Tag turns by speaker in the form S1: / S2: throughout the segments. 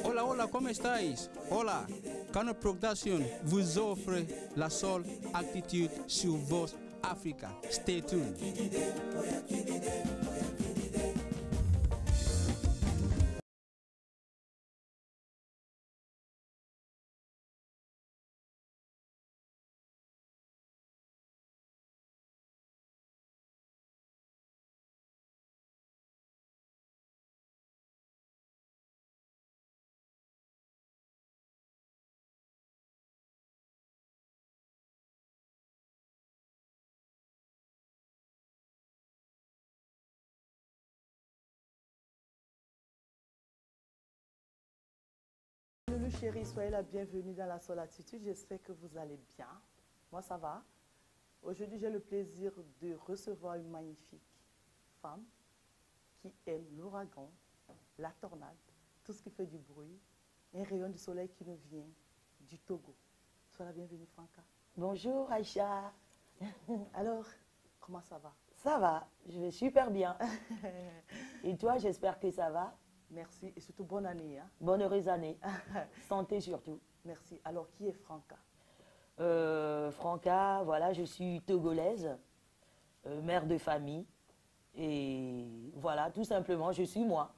S1: Hola, hola, ¿cómo estáis? Hola, Cano Production vous offre la seule attitude sur Voz Africa. Stay tuned.
S2: Loulou chérie, soyez la bienvenue dans la seule attitude. J'espère que vous allez bien. Moi, ça va. Aujourd'hui, j'ai le plaisir de recevoir une magnifique femme qui aime l'ouragan, la tornade, tout ce qui fait du bruit, un rayon de soleil qui nous vient du Togo. Sois la bienvenue, Franca.
S3: Bonjour Aïcha.
S2: Alors, comment ça va?
S3: Ça va, je vais super bien. Et toi, j'espère que ça va.
S2: Merci et surtout bonne année. Hein?
S3: Bonne heureuse année. Santé surtout.
S2: Merci. Alors, qui est Franca?
S3: Franca, voilà, je suis togolaise, mère de famille. Et voilà, tout simplement, je suis moi.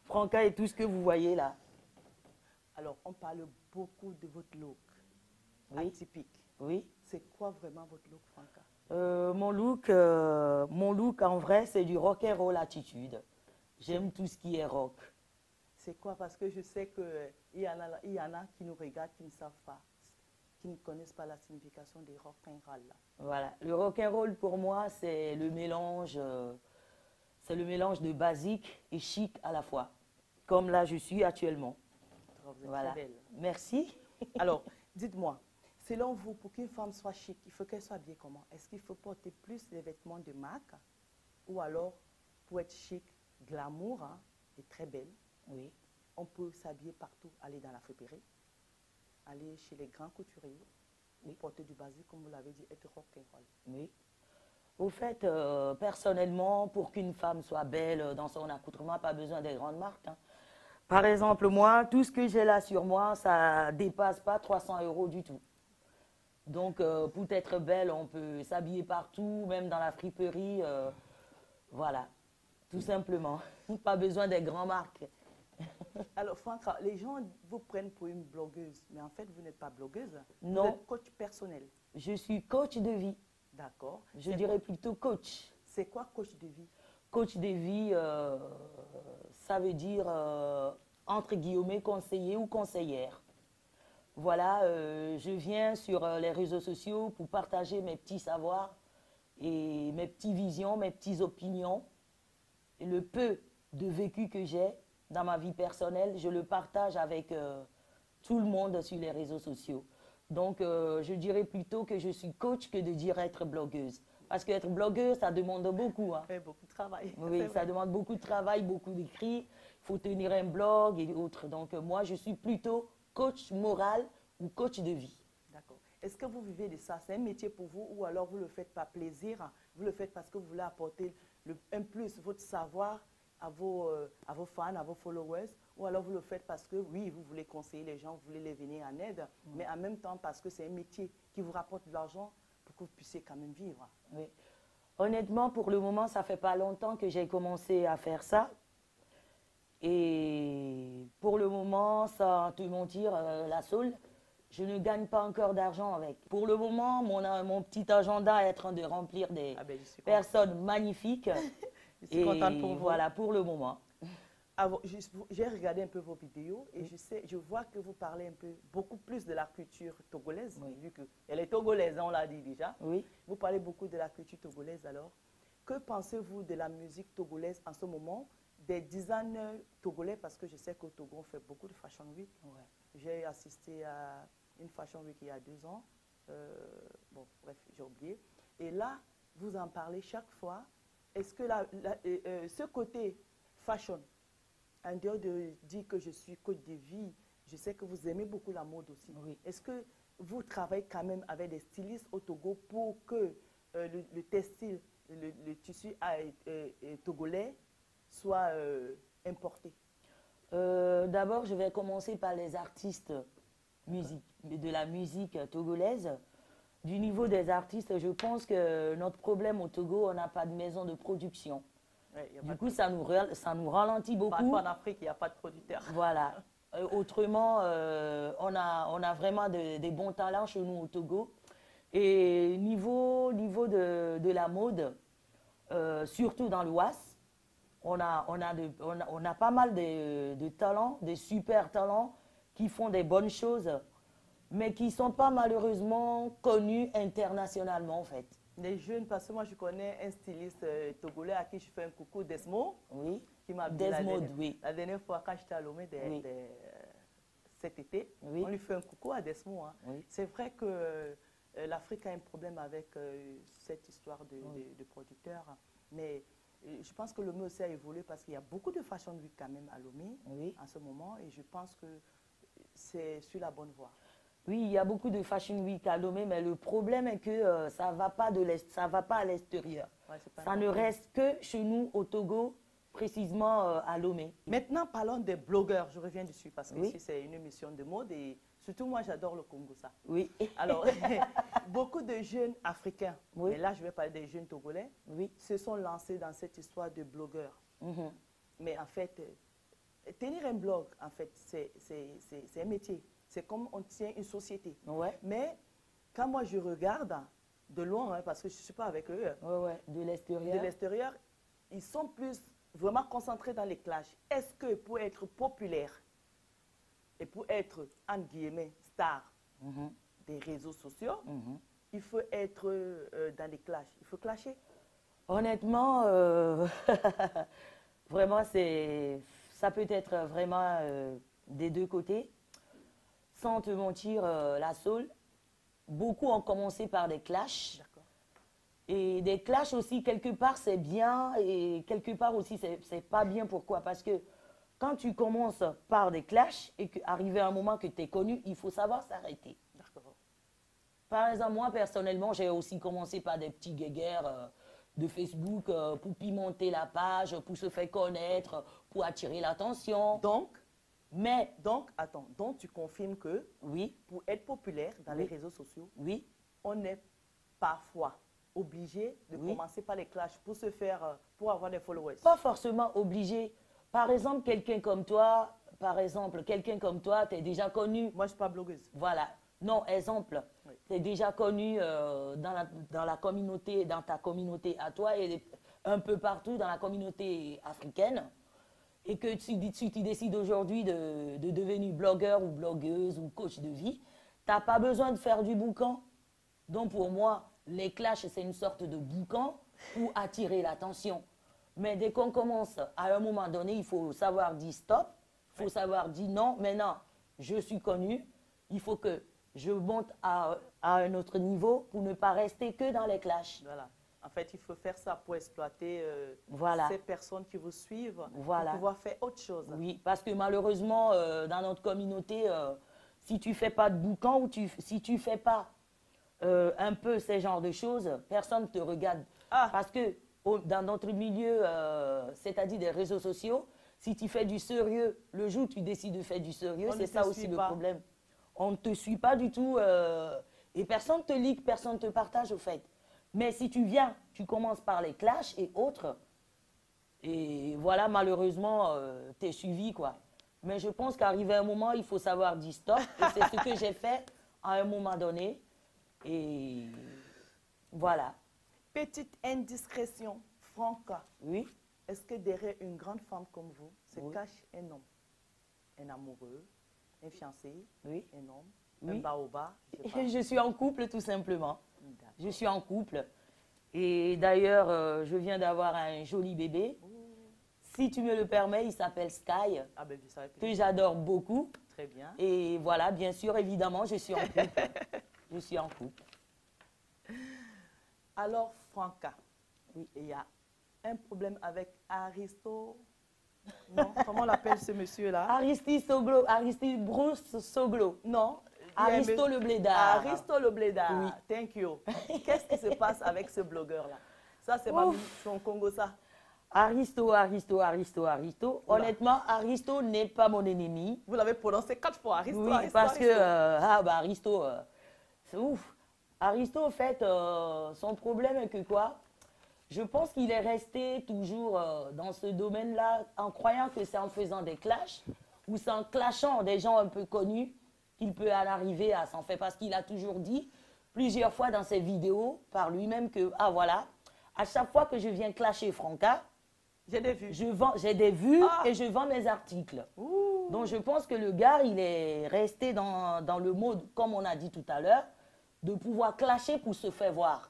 S3: Franca est tout ce que vous voyez là.
S2: Alors, on parle beaucoup de votre look atypique.
S3: Oui.
S2: C'est quoi vraiment votre look, Franca?
S3: Mon look, en vrai, c'est du rock and roll attitude. J'aime tout ce qui est rock.
S2: C'est quoi? Parce que je sais qu'il y en a qui nous regardent, qui ne savent pas, qui ne connaissent pas la signification des rock and roll.
S3: Voilà, le rock and roll pour moi, c'est le mélange de basique et chic à la fois, comme là je suis actuellement.
S2: Vous êtes
S3: Voilà.
S2: très belle.
S3: Merci.
S2: Alors, dites-moi, selon vous, pour qu'une femme soit chic, il faut qu'elle soit habillée comment? Est-ce qu'il faut porter plus des vêtements de marque? Ou alors, pour être chic, glamour, hein, et très belle,
S3: Oui.
S2: on peut s'habiller partout, aller dans la friperie, aller chez les grands couturiers,
S3: Oui.
S2: porter du basique, comme vous l'avez dit, être rock and roll.
S3: Oui. Au fait, personnellement, pour qu'une femme soit belle dans son accoutrement, pas besoin des grandes marques. Hein. Par exemple, moi, tout ce que j'ai là sur moi, ça dépasse pas 300 € du tout. Donc, pour être belle, on peut s'habiller partout, même dans la friperie. Voilà, tout simplement. Pas besoin des grandes marques.
S2: Alors, Franca, les gens vous prennent pour une blogueuse, mais en fait, vous n'êtes pas blogueuse.
S3: Non.
S2: Vous êtes coach personnel.
S3: Je suis coach de vie.
S2: D'accord.
S3: Je dirais plutôt coach.
S2: C'est quoi coach de vie?
S3: Coach de vie, ça veut dire, entre guillemets, conseiller ou conseillère. Voilà, je viens sur les réseaux sociaux pour partager mes petits savoirs et mes petites visions, mes petites opinions. Et le peu de vécu que j'ai dans ma vie personnelle, je le partage avec tout le monde sur les réseaux sociaux. Donc, je dirais plutôt que je suis coach que de dire être blogueuse. Parce qu'être blogueuse, ça demande beaucoup. Hein.
S2: Beaucoup de travail.
S3: Oui, ça demande beaucoup de travail, beaucoup d'écrits. Il faut tenir un blog et autres. Donc, moi, je suis plutôt coach moral ou coach de vie.
S2: D'accord. Est-ce que vous vivez de ça? C'est un métier pour vous ou alors vous le faites par plaisir? Vous le faites parce que vous voulez apporter un plus, votre savoir à vos fans, à vos followers? Ou alors vous le faites parce que, oui, vous voulez conseiller les gens, vous voulez les venir en aide, mais en même temps parce que c'est un métier qui vous rapporte de l'argent pour que vous puissiez quand même vivre?
S3: Oui. Honnêtement, pour le moment, ça fait pas longtemps que j'ai commencé à faire ça. Et pour le moment, sans te mentir, la Soul, je ne gagne pas encore d'argent avec. Pour le moment, mon petit agenda est en train de remplir des personnes magnifiques.
S2: Je suis contente pour vous.
S3: Voilà, pour le moment.
S2: J'ai regardé un peu vos vidéos et je vois que vous parlez beaucoup plus de la culture togolaise, vu qu'elle est togolaise, on l'a dit déjà.
S3: Oui.
S2: Vous parlez beaucoup de la culture togolaise alors. Que pensez-vous de la musique togolaise en ce moment, des designers togolais, parce que je sais qu'au Togo, on fait beaucoup de Fashion Week.
S3: Ouais.
S2: J'ai assisté à une Fashion Week il y a 2 ans. Bon, bref, j'ai oublié. Et là, vous en parlez chaque fois. Est-ce que ce côté fashion, en dehors de dire que je suis coach de vie, je sais que vous aimez beaucoup la mode aussi.
S3: Oui.
S2: Est-ce que vous travaillez quand même avec des stylistes au Togo pour que le textile le tissu togolais soit importé?
S3: D'abord, je vais commencer par les artistes de la musique togolaise. Du niveau des artistes, je pense que notre problème au Togo, on n'a pas de maison de production.
S2: Ouais,
S3: Du coup, ça nous ralentit beaucoup.
S2: En Afrique, il n'y a pas de producteur.
S3: Voilà. Autrement, on a vraiment des bons talents chez nous au Togo. Et niveau de la mode, surtout dans l'Ouest, on a pas mal de talents, des super talents qui font des bonnes choses, mais qui ne sont pas malheureusement connus internationalement en fait.
S2: Les jeunes, parce que moi je connais un styliste togolais à qui je fais un coucou, Desmo,
S3: Oui.
S2: qui m'a dit la dernière fois quand j'étais à Lomé cet été,
S3: Oui.
S2: on lui fait un coucou à Desmo. Hein.
S3: Oui.
S2: C'est vrai que l'Afrique a un problème avec cette histoire de producteurs, mais je pense que Lomé aussi a évolué parce qu'il y a beaucoup de fashion week quand même à Lomé en ce moment, et je pense que c'est sur la bonne voie.
S3: Oui, il y a beaucoup de fashion week à Lomé, mais le problème est que ça ne va pas à l'extérieur.
S2: Ouais,
S3: ça ne reste que chez nous au Togo, précisément à Lomé.
S2: Maintenant, parlons des blogueurs. Je reviens dessus parce que
S3: Oui.
S2: ici, c'est une émission de mode et surtout moi, j'adore le Congo, ça.
S3: Oui.
S2: Alors, beaucoup de jeunes Africains, mais là, je vais parler des jeunes Togolais, se sont lancés dans cette histoire de blogueurs. Mais en fait, tenir un blog, en fait, c'est un métier. C'est comme on tient une société.
S3: Ouais.
S2: Mais quand moi, je regarde de loin, hein, parce que je ne suis pas avec eux,
S3: de l'extérieur,
S2: ils sont plus vraiment concentrés dans les clashs. Est-ce que pour être populaire et pour être, entre guillemets, star des réseaux sociaux, il faut être dans les clashs, il faut clasher?
S3: Honnêtement, vraiment, ça peut être vraiment des deux côtés. Sans te mentir, la soul, beaucoup ont commencé par des clashs. Et des clashs aussi, quelque part, c'est bien et quelque part aussi, c'est pas bien. Pourquoi? Parce que quand tu commences par des clashs et qu'arrivé à un moment que tu es connu, il faut savoir s'arrêter. Par exemple, moi, personnellement, j'ai aussi commencé par des petits guéguerres de Facebook pour pimenter la page, pour se faire connaître, pour attirer l'attention.
S2: Donc, attends, donc tu confirmes que pour être populaire dans les réseaux sociaux, on est parfois obligé de commencer par les clashs pour se faire, pour avoir des followers.
S3: Pas forcément obligé. Par exemple, quelqu'un comme toi, tu es déjà connu.
S2: Moi, je ne suis pas blogueuse.
S3: Voilà. Non, exemple, tu es déjà connu dans la communauté, dans ta communauté à toi et un peu partout dans la communauté africaine. Et que tu décides aujourd'hui de devenir blogueur ou blogueuse ou coach de vie, tu n'as pas besoin de faire du boucan. Donc pour moi, les clashs, c'est une sorte de boucan pour attirer l'attention. Mais dès qu'on commence, à un moment donné, il faut savoir dire stop, il faut savoir dire non, maintenant, je suis connu, il faut que je monte à un autre niveau pour ne pas rester que dans les clashs.
S2: Voilà. En fait, il faut faire ça pour exploiter ces personnes qui vous suivent, pour pouvoir faire autre chose.
S3: Oui, parce que malheureusement, dans notre communauté, si tu ne fais pas de boucan ou si tu ne fais pas un peu ces genres de choses, personne ne te regarde. Parce que dans notre milieu, c'est-à-dire des réseaux sociaux, si tu fais du sérieux, le jour où tu décides de faire du sérieux, c'est ça aussi le problème. On ne te suit pas du tout et personne ne te like, personne ne te partage au fait. Mais si tu viens, tu commences par les clashs et autres, et voilà, malheureusement, tu es suivi, quoi. Mais je pense qu'arrivé à un moment, il faut savoir dire stop, et c'est ce que j'ai fait à un moment donné, et voilà.
S2: Petite indiscrétion, Franca.
S3: Oui.
S2: Est-ce que derrière une grande femme comme vous, se cache un homme, un amoureux, un fiancé, un homme, un baobab?
S3: Je suis en couple, tout simplement. Je suis en couple. Et d'ailleurs, je viens d'avoir un joli bébé. Si tu me le permets, il s'appelle Sky, que j'adore beaucoup.
S2: Très bien.
S3: Et voilà, bien sûr, évidemment, je suis en couple. Je suis en couple.
S2: Alors, Franca, il y a un problème avec Aristo. Non, comment on l'appelle ce monsieur-là?
S3: Aristide Bruce Soglo.
S2: Non.
S3: Aristo le Blédard.
S2: Aristo le Blédard.
S3: Oui.
S2: Thank you. Qu'est-ce qui se passe avec ce blogueur-là? Ça, c'est ma son Congo, ça.
S3: Aristo. Honnêtement, Aristo n'est pas mon ennemi.
S2: Vous l'avez prononcé 4 fois, Aristo.
S3: Oui,
S2: Aristo,
S3: parce
S2: Aristo.
S3: que Aristo, c'est ouf. Aristo, en fait, son problème est que quoi? Je pense qu'il est resté toujours dans ce domaine-là en croyant que c'est en faisant des clashs ou c'est en clashant des gens un peu connus qu'il peut en arriver à s'en faire. Parce qu'il a toujours dit plusieurs fois dans ses vidéos par lui-même que, ah voilà, à chaque fois que je viens clasher Franca,
S2: j'ai des vues.
S3: J'ai des vues et je vends mes articles.
S2: Ouh.
S3: Donc je pense que le gars, il est resté dans le mode, comme on a dit tout à l'heure, de pouvoir clasher pour se faire voir.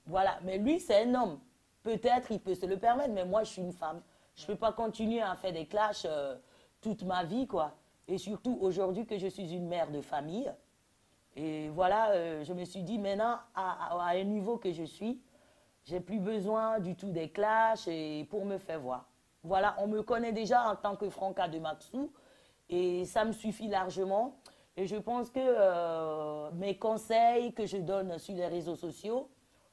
S3: Voilà, mais lui, c'est un homme. Peut-être il peut se le permettre, mais moi, je suis une femme. Je ne peux pas continuer à faire des clashs toute ma vie, quoi. Et surtout, aujourd'hui que je suis une mère de famille. Et voilà, je me suis dit, maintenant, à un niveau que je suis, j'ai plus besoin du tout des clashs et pour me faire voir. Voilà, on me connaît déjà en tant que Franca de Maxou et ça me suffit largement. Et je pense que mes conseils que je donne sur les réseaux sociaux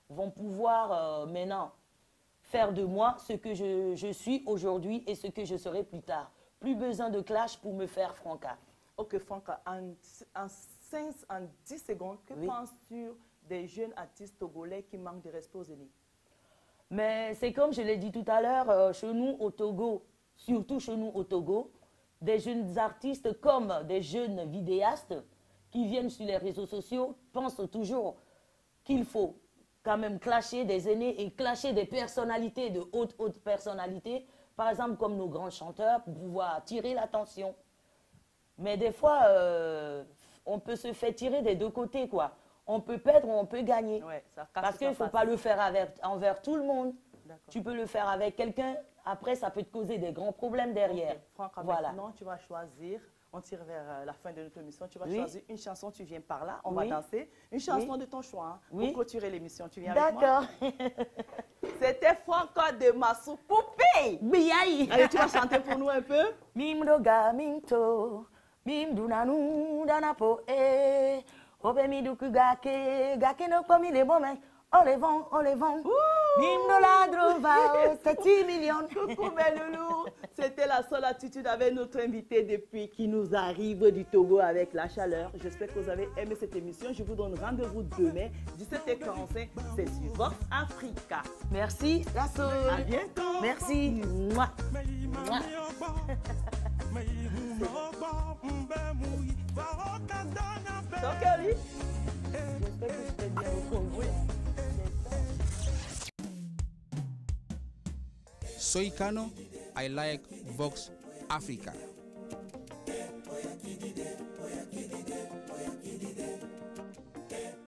S3: vont pouvoir maintenant faire de moi ce que je suis aujourd'hui et ce que je serai plus tard. Plus besoin de clash pour me faire Franca.
S2: Ok, Franca, en 10 secondes, que penses-tu des jeunes artistes togolais qui manquent de respect aux aînés?
S3: Mais c'est comme je l'ai dit tout à l'heure, chez nous au Togo, surtout chez nous au Togo, des jeunes artistes comme des jeunes vidéastes qui viennent sur les réseaux sociaux pensent toujours qu'il faut quand même clasher des aînés et clasher des personnalités, de hautes personnalités, par exemple comme nos grands chanteurs, pour pouvoir attirer l'attention. Mais des fois, on peut se faire tirer des deux côtés, quoi. On peut perdre ou on peut gagner.
S2: Ouais, ça casse,
S3: parce qu'il ne faut pas le faire envers tout le monde. Tu peux le faire avec quelqu'un, après ça peut te causer des grands problèmes derrière.
S2: Okay. Franck,
S3: voilà.
S2: Maintenant, tu vas choisir, on tire vers la fin de notre émission, tu vas choisir une chanson, tu viens par là, on va danser. Une chanson de ton choix pour clôturer l'émission. Tu viens avec moi?
S3: D'accord.
S2: C'était Franca de Maxou Poupée.
S3: Biaï.
S2: Allez, tu vas chanter pour nous un peu?
S3: Mimdoga minto, mimdunanu danapo e, obe miduku gake no komi le bomé. On les vend. Mimdo la drova, 7 millions.
S2: Coucou mes loulous. C'était la seule attitude avec notre invité depuis qui nous arrive du Togo avec la chaleur. J'espère que vous avez aimé cette émission. Je vous donne rendez-vous demain, 17h45. C'est sur Vox Africa.
S3: Merci, la soul.
S2: À bientôt.
S3: Merci. Mouah. Mouah.
S2: Okay,
S3: j'espère que je t'ai bien compris.
S1: Soy Kano, I like Vox Africa.